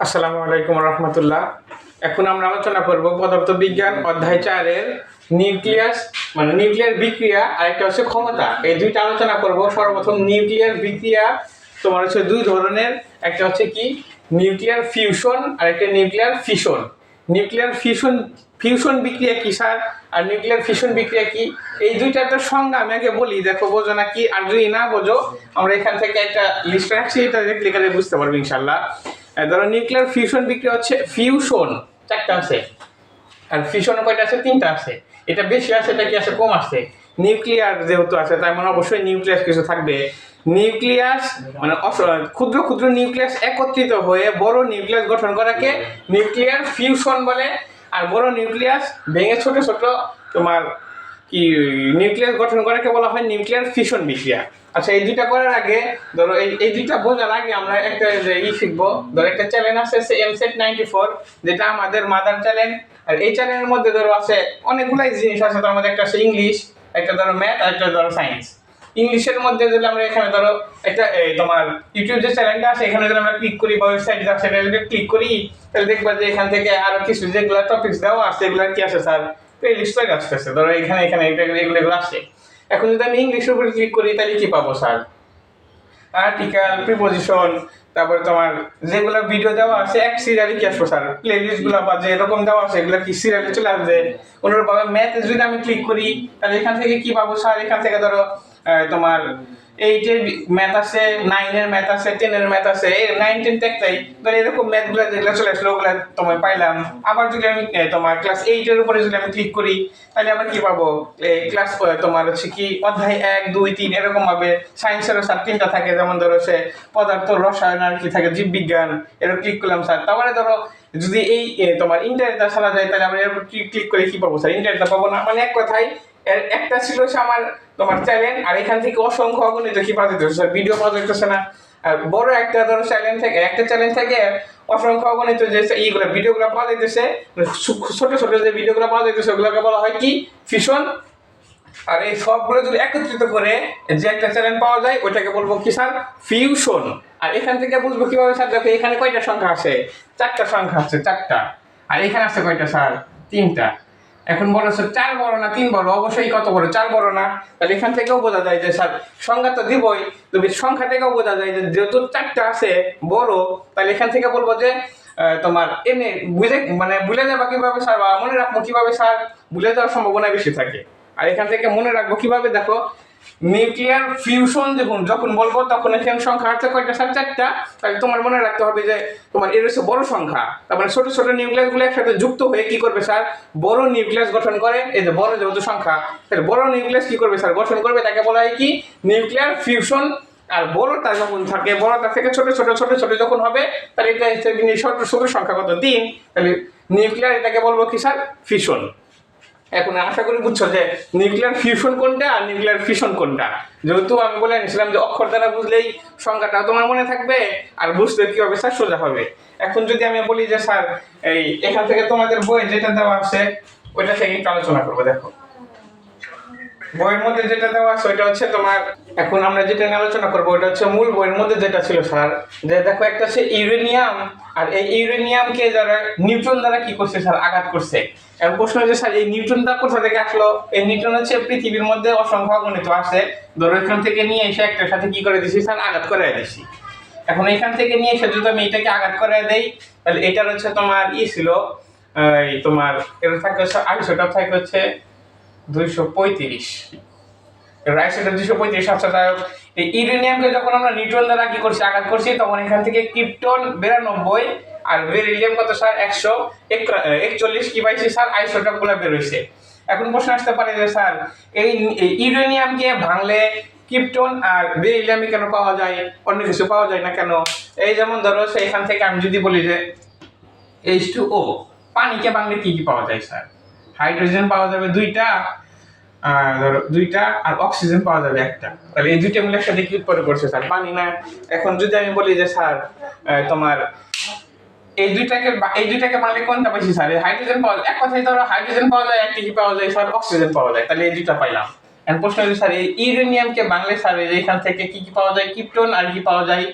আসসালামু আলাইকুম রহমতুল্লাহ। এখন আমরা আলোচনা করব পদার্থবিজ্ঞান অধ্যায় 4-এর নিউক্লিয়াস মানে নিউক্লিয়ার বিক্রিয়া আর একটা হচ্ছে ক্ষমতা। এই দুইটা আলোচনা করব। সর্বপ্রথম নিউক্লিয়ার বিক্রিয়া তোমার হচ্ছে দুই ধরনের, একটা হচ্ছে কি নিউক্লিয়ার ফিউশন আর একটা নিউক্লিয়ার ফিশন। নিউক্লিয়ার ফিউশন বিক্রিয়া কি স্যার, আর নিউক্লিয়ার ফিশন বিক্রিয়া কি, এই দুইটা একটা সংজ্ঞা আমি আগে বলি, দেখো বোঝো নাকি। আর যদি না বোঝো আমরা এখান থেকে একটা লিস্ট রাখছি, এটা দেখলে গেলে বুঝতে পারবে ইনশাল্লাহ। ধরো নিউক্লিয়ার ফিউশন বিক্রিয়া হচ্ছে ফিউশন চারটা আছে, আর ফিশন কয়টা আছে? তিনটা আছে। এটা বেশি আছে, এটা কি আছে? কম আছে। নিউক্লিয়ার যেহেতু আছে তার মানে অবশ্যই নিউক্লিয়াস কিছু থাকবে। নিউক্লিয়াস মানে ক্ষুদ্র ক্ষুদ্র নিউক্লিয়াস একত্রিত হয়ে বড় নিউক্লিয়াস গঠন করাকে নিউক্লিয়ার ফিউশন বলে। আর বড় নিউক্লিয়াস ভেঙে ছোট ছোট তোমার কি নিউক্লিয়াস গঠন করাকে বলা হয় নিউক্লিয়ার ফিশন বিক্রিয়া। আচ্ছা, এই দুইটা করার আগে ধরো এই দুইটা বোঝার আগে আমরা একটা শিখবো। ধরো একটা চ্যানেল আছে এমসেট 94, যেটা আমাদের মাদার চ্যানেল। আর এই চ্যানেলের মধ্যে ধরো আছে অনেকগুলাই জিনিস আছে। তার মধ্যে একটা আছে ইংলিশ, একটা ধরো ম্যাথ, আর একটা ধরো সায়েন্স। ইংলিশের মধ্যে যদি আমরা এখানে ধরো একটা তোমার ইউটিউব যে চ্যানেলটা আছে এখানে যদি আমরা ক্লিক করি বা ওয়েবসাইট আছে সেটা যদি ক্লিক করি, তাহলে দেখবা যে এখান থেকে আরো কিছু যেগুলো টপিকস দেওয়া আছে এগুলো কি আছে স্যার, প্লেলিস্ট তৈরি আসতেছে। ধরো এখানে এখানে এগুলো আসছে। এখন যদি আমি ইংলিশের উপরে ক্লিক করি তাহলে কি পাবো স্যার? আর্টিকেল, প্রিপোজিশন, তারপরে তোমার যেগুলো ভিডিও দেওয়া আছে এক সিরিয়ালে কি আসবো স্যার, প্লেলিস্ট গুলো বা যে এরকম দেওয়া আছে এগুলো কি সিরিয়ালে চলে আসবে। অনুরূপভাবে ম্যাথে যদি আমি ক্লিক করি তাহলে এখান থেকে কি পাবো স্যার? এখান থেকে ধরো তোমার 8-এর ম্যাথ আছে, 9-এর ম্যাথ আছে, 10-এর ম্যাথ আছে, 9, 10 একটাই। ধরো এরকম ম্যাথগুলো যেগুলো চলে আসলো ওগুলো তোমার পাইলাম। আবার যদি আমি তোমার ক্লাস 8-এর উপরে যদি আমি ক্লিক করি তাহলে আবার কি পাবো? ক্লাস তোমার হচ্ছে কি অধ্যায় 1, 2, 3 এরকম ভাবে। সায়েন্সেরও স্যার 3টা থাকে, যেমন ধরো সে পদার্থ, রসায়ন আর কি থাকে, জীববিজ্ঞান। এরকম ক্লিক করলাম স্যার। তারপরে ধরো যদি এই তোমার ইন্টারনেটটা চালা যায় তাহলে আমরা এর উপর ক্লিক করে কি পাবো স্যার? ইন্টারনেটটা পাবো না। মানে এক কথায় একটা ছিল হচ্ছে আমার তোমার চ্যানেল, আর এখান থেকে অসংখ্য অগণিত কি পাওয়া যেতেছে স্যার, ভিডিও পাওয়া যেতেছে না। আর বড় একটা ধরো চ্যানেল থেকে একটা চ্যানেল থেকে অসংখ্য অগণিত যে এইগুলো ভিডিওগুলো পাওয়া যাইতেছে, ছোট ছোট যে ভিডিওগুলো পাওয়া যাইতেছে ওগুলোকে বলা হয় কি ফিশন। আর এই সবগুলো যদি একত্রিত করে যে একটা চ্যানেল পাওয়া যায় ওইটাকে বলবো কি স্যার? ফিউশন। আর এখান থেকে বুঝবো কিভাবে স্যার? দেখো এখানে কয়টা সংখ্যা আছে? 4টা সংখ্যা আছে, 4টা। আর এখানে আছে কয়টা স্যার? 3টা। এখন বলো স্যার 4 বড় না 3 বড়? অবশ্যই কত বড়? 4 বড় না? তাহলে এখান থেকেও বোঝা যায় যে স্যার সংখ্যা তো দিবই, তবে সংখ্যা থেকেও বোঝা যায় যে যেহেতু 4টা আছে বড়, তাহলে এখান থেকে বলবো যে তোমার এমনি ভুলে যাবা কিভাবে স্যার, বা মনে রাখবো কিভাবে স্যার? ভুলে যাওয়ার সম্ভাবনা বেশি থাকে। আর এখান থেকে মনে রাখবো কিভাবে? দেখো নিউক্লিয়ার ফিউশন যখন বলবো তখন এখানে সংখ্যা আছে কয়টা স্যার? 4টা। তাহলে তোমার মনে রাখতে হবে যে তোমার এর হচ্ছে বড় সংখ্যা, তার মানে ছোট ছোট নিউক্লিয়াস গুলো একসাথে যুক্ত হয়ে কি করবে স্যার? বড় নিউক্লিয়াস গঠন করে। এই যে বড় যেহেতু সংখ্যা, তাহলে বড় নিউক্লিয়াস কি করবে স্যার? গঠন করবে। তাকে বলা হয় কি নিউক্লিয়ার ফিউশন। আর বড়টা যখন থাকে, বড়টা থেকে ছোট ছোট ছোট ছোট যখন হবে, তাহলে এটা হচ্ছে ছোট সংখ্যা কত? 3। তাহলে নিউক্লিয়ার এটাকে বলবো কি স্যার? ফিউশন। এখন আশা করি বুঝছো যে নিউক্লিয়ার ফিউশন কোনটা আর নিউক্লিয়ার ফিশন কোনটা। যেহেতু আমি বলে নিয়েছিলাম যে অক্ষর দ্বারা বুঝলেই সংখ্যাটা তোমার মনে থাকবে, আর বুঝতে কি হবে স্যার? সোজা হবে। এখন যদি আমি বলি যে স্যার এই এখান থেকে তোমাদের বই যেটা দেওয়া আছে ওইটা থেকে একটু আলোচনা করবো। দেখো বইয়ের মধ্যে যেটা দেওয়া আছে ওইটা হচ্ছে তোমার, এখন আমরা যেটা নিয়ে আলোচনা করবো ওটা হচ্ছে মূল বইয়ের মধ্যে যেটা ছিল স্যার, যে দেখো একটা হচ্ছে ইউরেনিয়াম। আর এই ইউরেনিয়ামকে যারা নিউটন দ্বারা কি করছে স্যার? আঘাত করছে। এখন প্রশ্ন হচ্ছে স্যার এই নিউটনটা কোথা থেকে আসলো? এই নিউটন হচ্ছে পৃথিবীর মধ্যে অসংখ্য অগণিত আছে, ধরো এখান থেকে নিয়ে এসে একটার সাথে কি করে দিছি স্যার? আঘাত করে দিছি। এখন এখান থেকে নিয়ে এসে যদি আমি এটাকে আঘাত করে দেই তাহলে এটার হচ্ছে তোমার ছিল তোমার এটা থাকে হচ্ছে আইসোটোপ থাকে হচ্ছে 235। রাইসের 235। আচ্ছা যাই হোক, এই ইউরেনিয়ামকে যখন আমরা নিউটন দ্বারা কি করছি? আঘাত করছি, তখন এখান থেকে ক্রিপ্টন 92 আর বেরিলিয়াম কত স্যার? 141 কি পাইছি স্যার? আইসোটোপ গুলো বের হইছে। এখন প্রশ্ন আসতে পারে যে স্যার এই ইউরেনিয়ামকে ভাঙলে ক্রিপ্টন আর বেরিলিয়াম কেন পাওয়া যায়, অন্য কিছু পাওয়া যায় না কেন? এই যেমন ধরো এখান থেকে আমি যদি বলি যে H2O, পানিকে ভাঙলে কি কি পাওয়া যায় স্যার? হাইড্রোজেন পাওয়া যাবে 2টা, ধরো 2টা, আর অক্সিজেন পাওয়া যাবে 1টা। তাহলে এই 2টা মিলে একসাথে কি উৎপন্ন করছে স্যার? পানি না? এখন যদি আমি বলি যে স্যার তোমার এই দুইটাকে মারলে কোনটা পাইছি স্যার? হাইড্রোজেন পাওয়া যায়। এক কথায় ধরো হাইড্রোজেন পাওয়া যায়, একটা কি পাওয়া যায় স্যার? অক্সিজেন পাওয়া যায়। তাহলে এই 2টা পাইলাম। এখন প্রশ্ন হচ্ছে স্যার এই ইউরেনিয়ামকে ভাঙলে স্যার এখান থেকে কি কি পাওয়া যায়? ক্রিপ্টন আর কি পাওয়া যায়?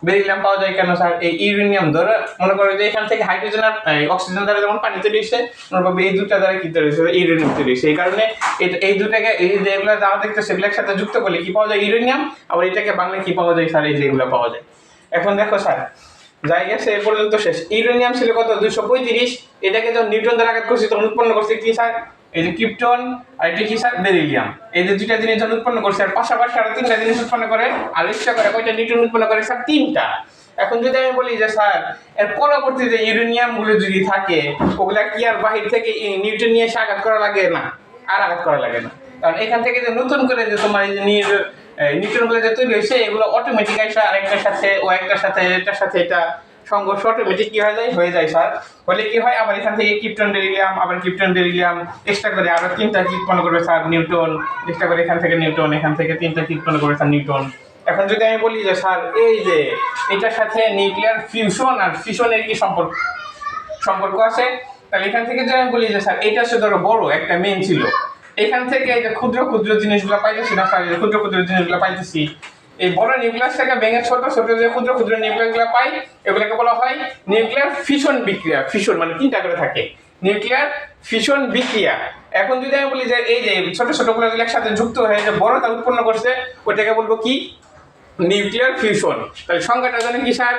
বেরিলিয়াম পাওয়া যায় কেন স্যার? এই ইউরেনিয়াম ধরে মনে করো যে এখান থেকে হাইড্রোজেন আর অক্সিজেন দ্বারা যেমন পানি তৈরি হচ্ছে, মনে এই দুটা দ্বারা কি তৈরি হচ্ছে? ইউরেনিয়াম তৈরি হচ্ছে। এই কারণে এই দুটাকে এই যেগুলো যাওয়া দেখতে সেগুলো একসাথে যুক্ত করলে কি পাওয়া যায়? ইউরেনিয়াম। আবার এটাকে বাংলায় কি পাওয়া যায় স্যার? এই যেগুলো পাওয়া যায়। এখন দেখো স্যার, যাই গেছে এ পর্যন্ত শেষ। ইউরেনিয়াম ছিল কত? 235। এটাকে যখন নিউটন দ্বারা আঘাত করছি তখন উৎপন্ন করছে কি স্যার? এই যে ক্রিপ্টন আর এটা কি স্যার? বেরিলিয়াম। এই যে দুইটা জিনিস যখন উৎপন্ন করছে, আর পাশাপাশি আরো তিনটা জিনিস উৎপন্ন করে, আর ইচ্ছা করে কয়টা নিউটন উৎপন্ন করে স্যার? 3টা। এখন যদি আমি বলি যে স্যার এর পরবর্তীতে ইউরেনিয়াম গুলো যদি থাকে, ওগুলা কি আর বাহির থেকে নিউটন নিয়ে এসে আঘাত করা লাগে? না, আর আঘাত করা লাগে না। কারণ এখান থেকে যে নতুন করে যে তোমার এই যে নিউটন গুলো যে তৈরি হয়েছে, এগুলো অটোমেটিক এসে আরেকটার সাথে ও একটার সাথে এটার সাথে এটা সংঘর্ষ অটোমেটিক কি হয়ে যায় স্যার? হলে কি হয়, আবার এখান থেকে ক্রিপ্টন বেরিলিয়াম, আবার ক্রিপ্টন বেরিলিয়াম এক্সট্রা করে আরো 3টা কি উৎপন্ন করবে স্যার? নিউটন। এক্সট্রা করে এখান থেকে নিউটন, এখান থেকে 3টা কি উৎপন্ন করবে স্যার? নিউটন। এখন যদি আমি বলি যে স্যার এই যে এটার সাথে নিউক্লিয়ার ফিউশন আর ফিশনের কি সম্পর্ক আছে, তাহলে এখান থেকে যদি আমি বলি যে স্যার এটা হচ্ছে ধরো বড় একটা মেইন ছিল, এখান থেকে এই যে ক্ষুদ্র ক্ষুদ্র জিনিসগুলো পাইতেছি না স্যার? ক্ষুদ্র ক্ষুদ্র জিনিসগুলো পাইতেছি, এই বড় নিউক্লিয়াসটাকে ভেঙে ছোট ছোট যে ক্ষুদ্র ক্ষুদ্র নিউক্লিয়াসগুলো পাই, এগুলোকে বলা হয় নিউক্লিয়ার ফিশন বিক্রিয়া। ফিশন মানে 3টা করে থাকে, নিউক্লিয়ার ফিশন বিক্রিয়া। এখন যদি আমি বলি যে এই যে ছোট ছোট গুলো একসাথে যুক্ত হয়ে যে বড়টা উৎপন্ন করছে, ওটাকে বলবো কি? Nuclear fusion. তাহলে সংখ্যাটা জানেন কি স্যার?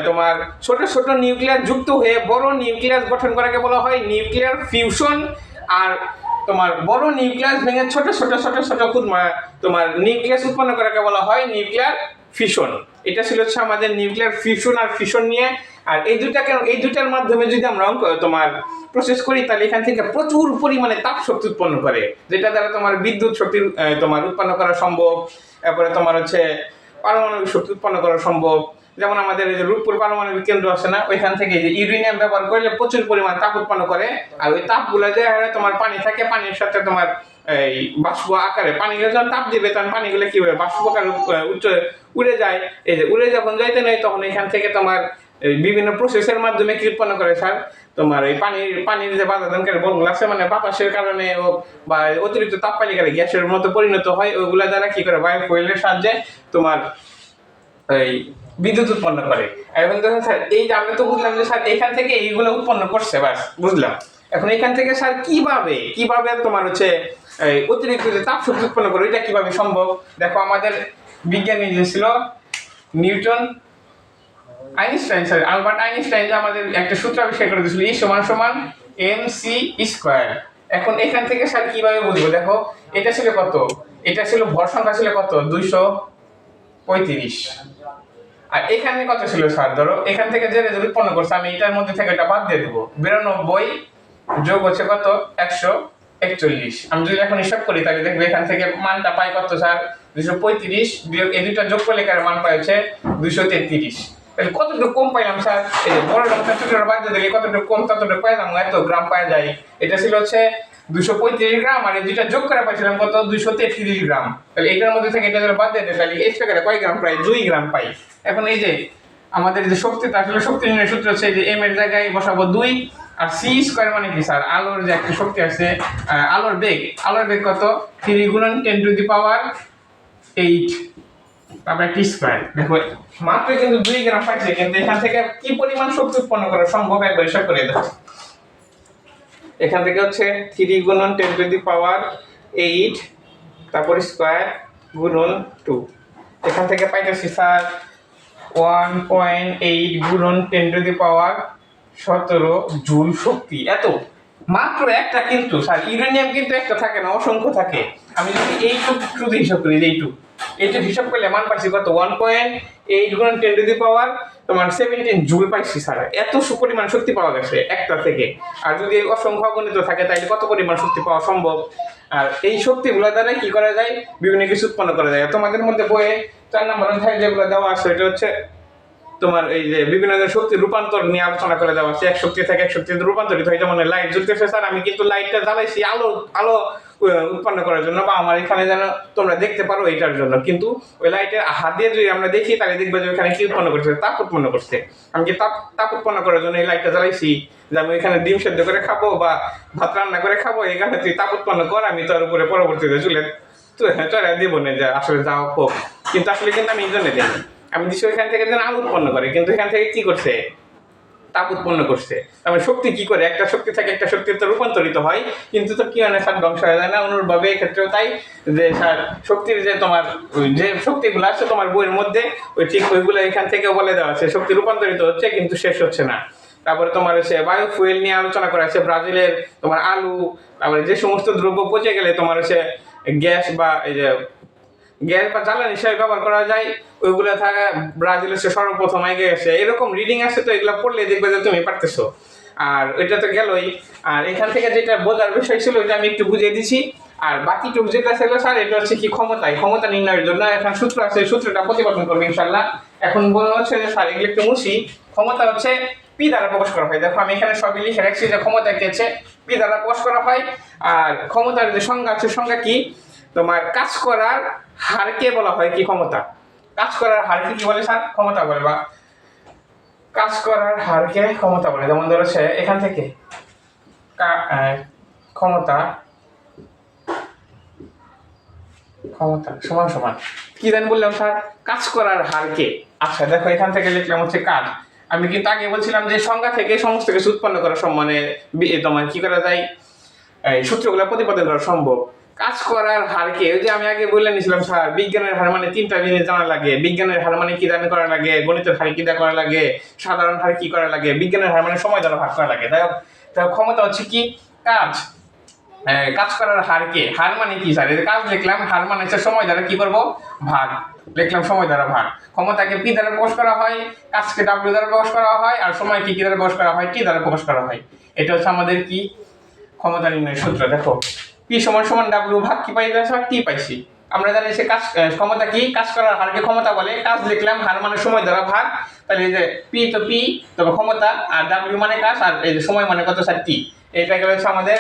তোমার ছোট ছোট নিউক্লিয়াস যুক্ত হয়ে বড় নিউক্লিয়াস গঠন করাকে বলা হয় নিউক্লিয়ার ফিউশন। আর তোমার বড় নিউক্লিয়াস ভেঙে ছোট ছোট ছোট ছোট তোমার নিউক্লিয়াস উৎপন্ন করাকে বলা হয় নিউক্লিয়ার ফিউশন। এটা ছিল হচ্ছে আমাদের নিউক্লিয়ার ফিউশন আর ফিশন নিয়ে। আর এই দুটার মাধ্যমে যদি আমরা তোমার প্রসেস করি, তাহলে এখান থেকে প্রচুর পরিমাণে তাপ শক্তি উৎপন্ন করে, যেটা দ্বারা তোমার বিদ্যুৎ শক্তি তোমার উৎপন্ন করা সম্ভব। তারপরে তোমার হচ্ছে পারমাণবিক শক্তি উৎপন্ন করা সম্ভব। যেমন আমাদের এই যে রূপপুর পারমাণবিক কেন্দ্র আছে না, ওইখান থেকে যে ইউরেনিয়াম ব্যবহার করলে প্রচুর পরিমাণ তাপ উৎপন্ন করে। আর ওই তাপগুলো যে তোমার পানি থাকে, পানির সাথে তোমার এই বাষ্প আকারে পানিগুলো যখন তাপ দিবে, তখন পানিগুলো কি হবে? বাষ্প আকারে উড়ে যায়। এই যে উড়ে যখন যাইতে নেই, তখন এখান থেকে তোমার বিভিন্ন প্রসেসের মাধ্যমে কি উৎপন্ন করে স্যার? তোমার এই পানির যে বাধাদানকারী বলগুলো আছে, মানে বাতাসের কারণে বা অতিরিক্ত তাপ পাইলে গেলে গ্যাসের মতো পরিণত হয়, ওইগুলা দ্বারা কি করে? বায়ু ফুয়েলের সাহায্যে তোমার এই বিদ্যুৎ উৎপন্ন করে। এখন দেখুন স্যার, এই যে আমরা তো বুঝলাম যে স্যার এখান থেকে এইগুলো উৎপন্ন করছে, বাস বুঝলাম। এখন এখান থেকে স্যার কিভাবে তোমার হচ্ছে অতিরিক্ত যে তাপ শক্তি উৎপন্ন করে, এটা কিভাবে সম্ভব? দেখো, আমাদের বিজ্ঞানী যে ছিল নিউটন, আলবার্ট আইনস্টাইন যে আমাদের একটা সূত্র আবিষ্কার করে দিয়েছিল, E=mc²। এখন এখান থেকে স্যার কিভাবে বুঝবো? দেখো, এটা ছিল কত? এটা ছিল ভর সংখ্যা ছিল কত? 235। আর এখানে কত ছিল স্যার? ধরো এখান থেকে যে রেজাল্ট উৎপন্ন করছে, আমি এটার মধ্যে থেকে এটা বাদ দিয়ে দেবো। 92 যোগ হচ্ছে কত? 141। আমি যদি এখন হিসাব করি, তাহলে দেখবে এখান থেকে মানটা পাই কত স্যার? 235 বিয়োগ এই দুইটা যোগ করলে কার মান পাই হচ্ছে 233। তাহলে কতটুকু কম পাইলাম স্যার? এই যে বড় রকম ছোটটা বাদ দিয়ে দিলে কতটুকু কম, ততটুকু পাইলাম, এত গ্রাম পাওয়া যায়। এটা ছিল হচ্ছে 235 গ্রাম, আর এই দুইটা যোগ করে পাইছিলাম কত? 233 গ্রাম। তাহলে এটার মধ্যে থেকে এটা বাদ দিয়ে দেয়, তাহলে এক্সট্রা করে কয় গ্রাম পাই? 2 গ্রাম পাই। এখন এই যে আমাদের যে শক্তিটা, আসলে শক্তি নির্ণয়ের সূত্র হচ্ছে যে m এর জায়গায় বসাবো 2, আর c² মানে কি স্যার? আলোর যে একটা শক্তি আছে, আলোর বেগ কত? 3 গুণন 10⁸ তারপরে t²। দেখো, মাত্র কিন্তু 2 গ্রাম পাইছে, কিন্তু এখান থেকে কি পরিমাণ শক্তি উৎপন্ন করা সম্ভব একবার হিসাব করে দেখো। এখান থেকে হচ্ছে 3 গুণন 10⁸, তারপরে স্কয়ার গুণন 2। এখান থেকে পাইতেছি স্যার 1.8 গুণন 10⁻17 জুল শক্তি। এত মাত্র একটা, কিন্তু স্যার ইউরেনিয়াম কিন্তু একটা থাকে না, অসংখ্য থাকে। আমি যদি এইটুক শুধু হিসাব করি, এইটুক হিসাব করলে মান পাইছি কত? 1.8 গুণন 10⁻17 জুল পাইছি স্যার। এত পরিমাণ শক্তি পাওয়া গেছে একটা থেকে। আর যদি অসংখ্য গণিত থাকে, তাহলে কত পরিমাণ শক্তি পাওয়া সম্ভব? আর এই শক্তিগুলো দ্বারা কি করা যায়? বিভিন্ন কিছু উৎপন্ন করা যায়। তোমাদের মধ্যে বইয়ে 4 নম্বর অধ্যায়ে যেগুলো দেওয়া আছে, এটা হচ্ছে তোমার এই যে বিভিন্ন শক্তির রূপান্তর নিয়ে আলোচনা করে দেওয়া আছে। এক শক্তি থেকে এক শক্তিতে রূপান্তরিত হয়। যেমন লাইট জ্বলতেছে স্যার, আমি কিন্তু লাইটটা জ্বালাইছি আলো উৎপন্ন করার জন্য, বা আমার এখানে যেন তোমরা দেখতে পারো এইটার জন্য। কিন্তু ওই লাইটের হাত দিয়ে যদি আমরা দেখি, তাহলে দেখবো যে ওখানে কি উৎপন্ন করছে? তাপ উৎপন্ন করছে। আমি কি তাপ উৎপন্ন করার জন্য এই লাইটটা জ্বালাইছি, যে আমি এখানে ডিম সেদ্ধ করে খাবো বা ভাত রান্না করে খাবো, এই কারণে তুই তাপ উৎপন্ন কর, আমি তার উপরে পরবর্তীতে চলে দিব না, যে আসলে যাও হোক। কিন্তু আসলে আমি এই জন্য দিই। আমি দিচ্ছি ওইখান থেকে যেন আলো উৎপন্ন করে, কিন্তু এখান থেকে কি করছে, তাপ উৎপন্ন করছে। তার শক্তি কি করে, একটা শক্তি থেকে একটা শক্তিতে রূপান্তরিত হয়, কিন্তু তো কি হয় স্যার, ধ্বংস হয়ে যায় না। অনুরূপভাবে এক্ষেত্রেও তাই, যে স্যার শক্তির যে তোমার যে শক্তিগুলো আছে তোমার বইয়ের মধ্যে, ওই ঠিক ওইগুলো এখান থেকে বলে দেওয়া আছে, শক্তি রূপান্তরিত হচ্ছে কিন্তু শেষ হচ্ছে না। তারপরে তোমার হচ্ছে বায়োফুয়েল নিয়ে আলোচনা করা আছে, ব্রাজিলের তোমার আলু, তারপরে যে সমস্ত দ্রব্য পচে গেলে তোমার হচ্ছে গ্যাস বা এই যে গ্যাস বা জ্বালানি হিসেবে ব্যবহার করা যায়, ওইগুলো থাকা ব্রাজিল হচ্ছে সর্বপ্রথম এগিয়ে গেছে। এরকম রিডিং আছে, তো এগুলো পড়লে দেখবে যে তুমি পারতেছো। আর ওইটা তো গেলই। আর এখান থেকে যেটা বোঝার বিষয় ছিল ওইটা আমি একটু বুঝিয়ে দিছি। আর বাকিটুকু যেটা ছিল স্যার, এটা হচ্ছে কি ক্ষমতা নির্ণয়ের জন্য এখন সূত্র আছে, সূত্রটা প্রতিপাদন করবে ইনশাল্লাহ। এখন বলা হচ্ছে যে স্যার এগুলো একটু মুছি। ক্ষমতা হচ্ছে পি দ্বারা প্রকাশ করা হয়। দেখো আমি এখানে সবই লিখে রাখছি যে ক্ষমতা কি হচ্ছে পি দ্বারা প্রকাশ করা হয়। আর ক্ষমতার যে সংজ্ঞা আছে, সংজ্ঞা কি, তোমার কাজ করার হারকে বলা হয় কি ক্ষমতা। কাজ করার হারকে কি বলে স্যার, ক্ষমতা বলে, বা কাজ করার হারকে ক্ষমতা বলে। যেমন ধরেছে এখান থেকে ক্ষমতা সমান সমান কি জানি বললাম স্যার, কাজ করার হারকে। আচ্ছা দেখো এখান থেকে লিখলাম হচ্ছে কাজ। আমি কিন্তু আগে বলছিলাম যে সংজ্ঞা থেকে সমস্ত কিছু উৎপন্ন করা মানে তোমার কি করা যায়, সূত্রগুলো প্রতিপাদন করা সম্ভব। কাজ করার হারকে, ওই যে আমি আগে বলে নিয়েছিলাম স্যার, বিজ্ঞানের হার মানে তিনটা জিনিস জানা লাগে। বিজ্ঞানের হার মানে কি জানা করা লাগে, গণিতের হার কি দা করা লাগে, সাধারণ হার কি করা লাগে, বিজ্ঞানের হার মানে সময় দ্বারা ভাগ করা লাগে। তাই ক্ষমতা হচ্ছে কি কাজ। কাজ করার হারকে, হার মানে কি স্যার, কাজ লিখলাম, হার মানে হচ্ছে সময় দ্বারা কি করব ভাগ, লিখলাম সময় দ্বারা ভাগ। ক্ষমতাকে পি দ্বারা প্রকাশ করা হয়, কাজকে ডাব্লিউ দ্বারা প্রকাশ করা হয়, আর সময়কে কি দ্বারা প্রকাশ করা হয়, টি দ্বারা প্রকাশ করা হয়। এটা হচ্ছে আমাদের কি ক্ষমতা নির্ণয়ের সূত্র। দেখো পি সমান সমান ডাব্লিউ ভাগ কি পাই স্যার, টি পাইছি। আমরা জানি সে কাজ ক্ষমতা কি, কাজ করার হারকে ক্ষমতা বলে। কাজ লিখলাম, হার মানে সময় দ্বারা ভাগ, তাহলে এই যে পি তো পি, তবে ক্ষমতা, আর ডাব্লিউ মানে কাজ, আর এই যে সময় মানে কত স্যার টি। এটা গেল হচ্ছে আমাদের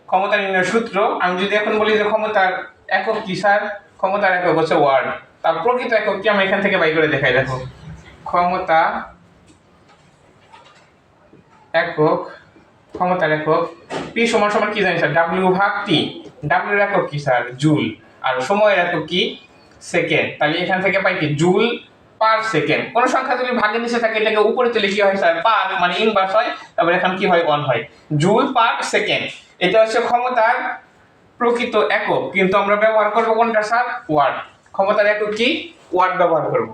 ক্ষমতা নির্ণয়ের সূত্র। আমি যদি এখন বলি যে ক্ষমতার একক কি স্যার, ক্ষমতার একক হচ্ছে ওয়ার্ড। তার প্রকৃত একক কি আমি এখান থেকে বাই করে দেখাই। দেখো ক্ষমতা একক, ক্ষমতার একক পি সমান সমান কি জানি স্যার, ডাব্লিউ ভাগ টি। ডাব্লিউ এর একক কি স্যার, জুল। আর সময়ের একক কি, সেকেন্ড। তাহলে এখান থেকে পাই কি, জুল পার সেকেন্ড। কোন সংখ্যা যদি ভাগের নিচে থাকে এটাকে উপরে তুলে কি হয় স্যার, পার মানে ইনভার্স হয়, তারপর এখন কি হয়, অন হয়, জুল পার সেকেন্ড। এটা হচ্ছে ক্ষমতার প্রকৃত একক, কিন্তু আমরা ব্যবহার করব কোনটা স্যার, ওয়াট। ক্ষমতার একক কি, ওয়াট ব্যবহার করব।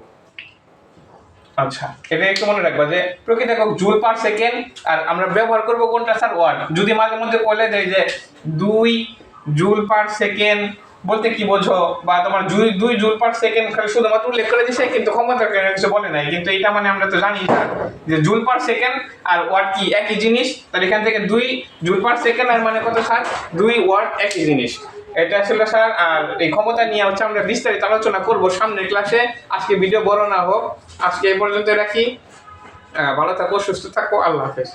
আচ্ছা এটা একটু মনে রাখবা যে প্রকৃত একক জুল পার সেকেন্ড, আর আমরা ব্যবহার করব কোনটা স্যার, ওয়াট। যদি মাঝে মধ্যে বলে দেয় যে 2 জুল পার সেকেন্ড বলতে কি বোঝো, বা তোমার 2 জুল পার সেকেন্ড খালি শুধুমাত্র উল্লেখ করে দিছে, কিন্তু ক্ষমতা কিছু বলে নাই। কিন্তু এটা মানে আমরা তো জানি যে জুল পার সেকেন্ড আর ওয়াট কি একই জিনিস। তাহলে এখান থেকে 2 জুল পার সেকেন্ড আর মানে কত স্যার, 2 ওয়াট একই জিনিস। এটা আসলে স্যার। আর এই ক্ষমতা নিয়ে হচ্ছে আমরা বিস্তারিত আলোচনা করব সামনের ক্লাসে। আজকে ভিডিও বড় না হোক, আজকে এই পর্যন্ত রাখি। ভালো থাকো, সুস্থ থাকো, আল্লাহ হাফেজ।